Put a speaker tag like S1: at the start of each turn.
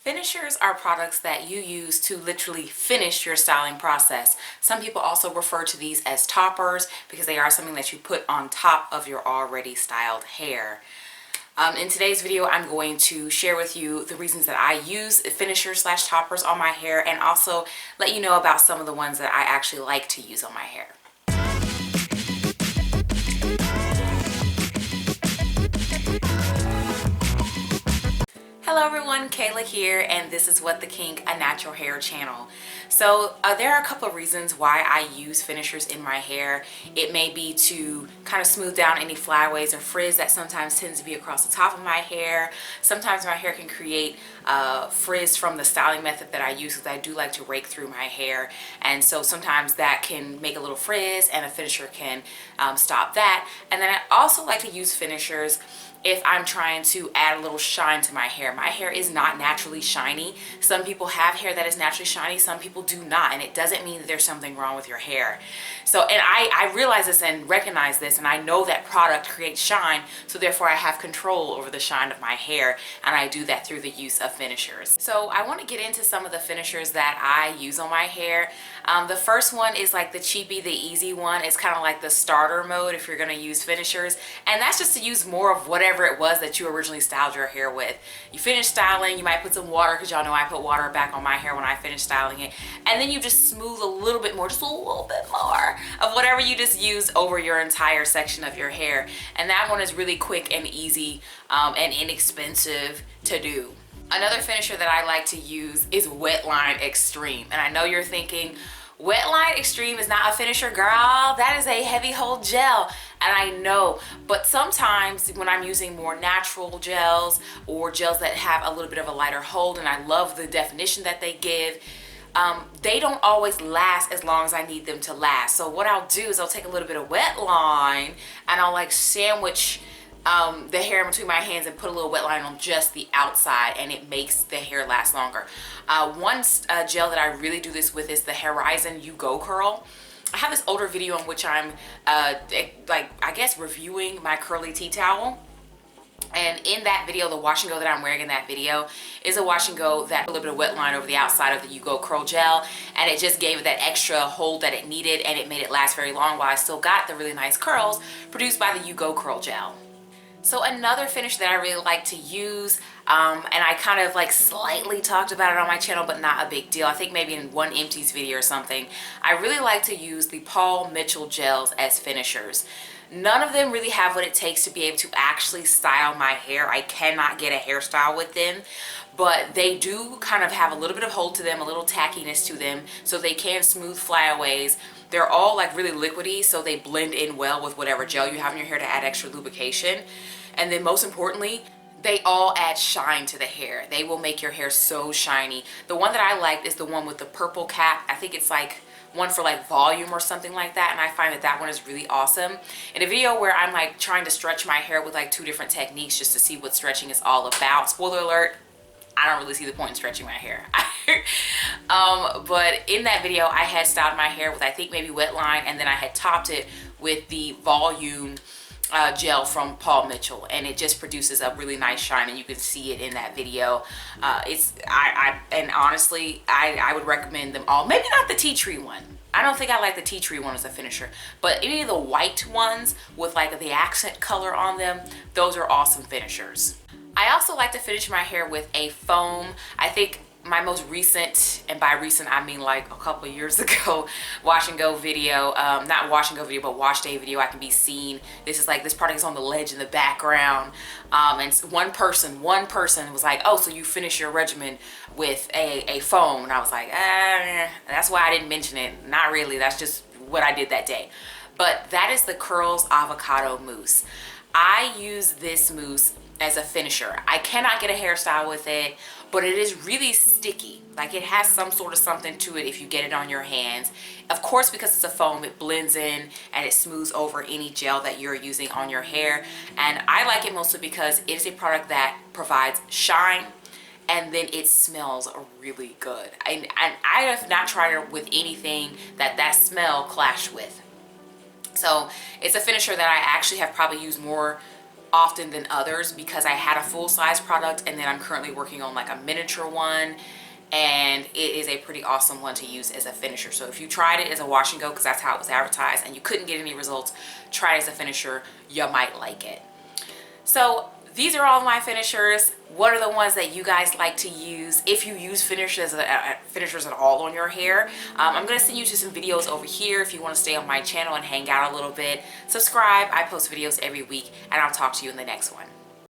S1: Finishers are products that you use to literally finish your styling process. Some people also refer to these as toppers because they are something that you put on top of your already styled hair. In today's video, I'm going to share with you the reasons that I use finishers slash toppers on my hair, and also let you know about some of the ones that I actually like to use on my hair. Hello everyone, Kayla here, and this is What the Kink, a natural hair channel. So there are a couple of reasons why I use finishers in my hair. It may be to kind of smooth down any flyaways or frizz that sometimes tends to be across the top of my hair. Sometimes my hair can create frizz from the styling method that I use, because I do like to rake through my hair, and so sometimes that can make a little frizz and a finisher can stop that. And then I also like to use finishers if I'm trying to add a little shine to my hair. My hair is not naturally shiny. Some people have hair that is naturally shiny, some people do not, and it doesn't mean that there's something wrong with your hair. So, and I realize this and recognize this, and I know that product creates shine, so therefore I have control over the shine of my hair, and I do that through the use of finishers. So I want to get into some of the finishers that I use on my hair. The first one is like the cheapy, the easy one. It's kind of like the starter mode if you're going to use finishers, and that's just to use more of whatever it was that you originally styled your hair with. You finish styling, you might put some water, because y'all know I put water back on my hair when I finish styling it, and then you just smooth a little bit more, just a little bit more of whatever you just used over your entire section of your hair. And that one is really quick and easy and inexpensive to do. Another finisher that I like to use is Wetline Extreme, and I know you're thinking, Wetline Extreme is not a finisher, girl. That is a heavy hold gel. And I know, but sometimes when I'm using more natural gels or gels that have a little bit of a lighter hold, and I love the definition that they give, they don't always last as long as I need them to last. So what I'll do is I'll take a little bit of Wetline and I'll like sandwich the hair in between my hands and put a little Wetline on just the outside, and it makes the hair last longer. One gel that I really do this with is the Horizon You Go Curl. I have this older video in which I'm I guess reviewing my curly tea towel. And in that video, the wash and go that I'm wearing in that video is a wash and go that a little bit of Wetline over the outside of the You Go Curl gel, and it just gave it that extra hold that it needed, and it made it last very long while I still got the really nice curls produced by the You Go Curl gel. So another finish that I really like to use, and I kind of like slightly talked about it on my channel, but not a big deal. I think maybe in one empties video or something. I really like to use the Paul Mitchell gels as finishers. None of them really have what it takes to be able to actually style my hair. I cannot get a hairstyle with them, but they do kind of have a little bit of hold to them, a little tackiness to them, so they can smooth flyaways. They're all like really liquidy, so they blend in well with whatever gel you have in your hair to add extra lubrication. And then most importantly, they all add shine to the hair. They will make your hair so shiny. The one that I liked is the one with the purple cap. I think it's like one for like volume or something like that, and I find that that one is really awesome. In a video where I'm like trying to stretch my hair with like 2 different techniques just to see what stretching is all about, spoiler alert, I don't really see the point in stretching my hair. But in that video, I had styled my hair with, I think, maybe Wetline, and then I had topped it with the volume gel from Paul Mitchell, and it just produces a really nice shine, and you can see it in that video. And honestly, I would recommend them all. Maybe not the tea tree one. I don't think I like the tea tree one as a finisher, but any of the white ones with like the accent color on them, those are awesome finishers. I also like to finish my hair with a foam. I think my most recent, and by recent I mean like a couple of years ago, wash and go video, not wash and go video, but wash day video, I can be seen. This is like, this product is on the ledge in the background. And one person was like, oh, so you finish your regimen with a foam. And I was like, that's why I didn't mention it. Not really, that's just what I did that day. But that is the Curls Avocado Mousse. I use this mousse as a finisher. I cannot get a hairstyle with it, but it is really sticky. Like, it has some sort of something to it if you get it on your hands. Of course, because it's a foam, it blends in and it smooths over any gel that you're using on your hair. And I like it mostly because it is a product that provides shine, and then it smells really good. And I have not tried it with anything that smell clashed with. So it's a finisher that I actually have probably used more often than others because I had a full-size product and then I'm currently working on like a miniature one, and it is a pretty awesome one to use as a finisher. So if you tried it as a wash and go, because that's how it was advertised, and you couldn't get any results, try it as a finisher. You might like it. So these are all my finishers. What are the ones that you guys like to use? If you use finishers at all on your hair, I'm going to send you to some videos over here if you want to stay on my channel and hang out a little bit. Subscribe. I post videos every week, and I'll talk to you in the next one.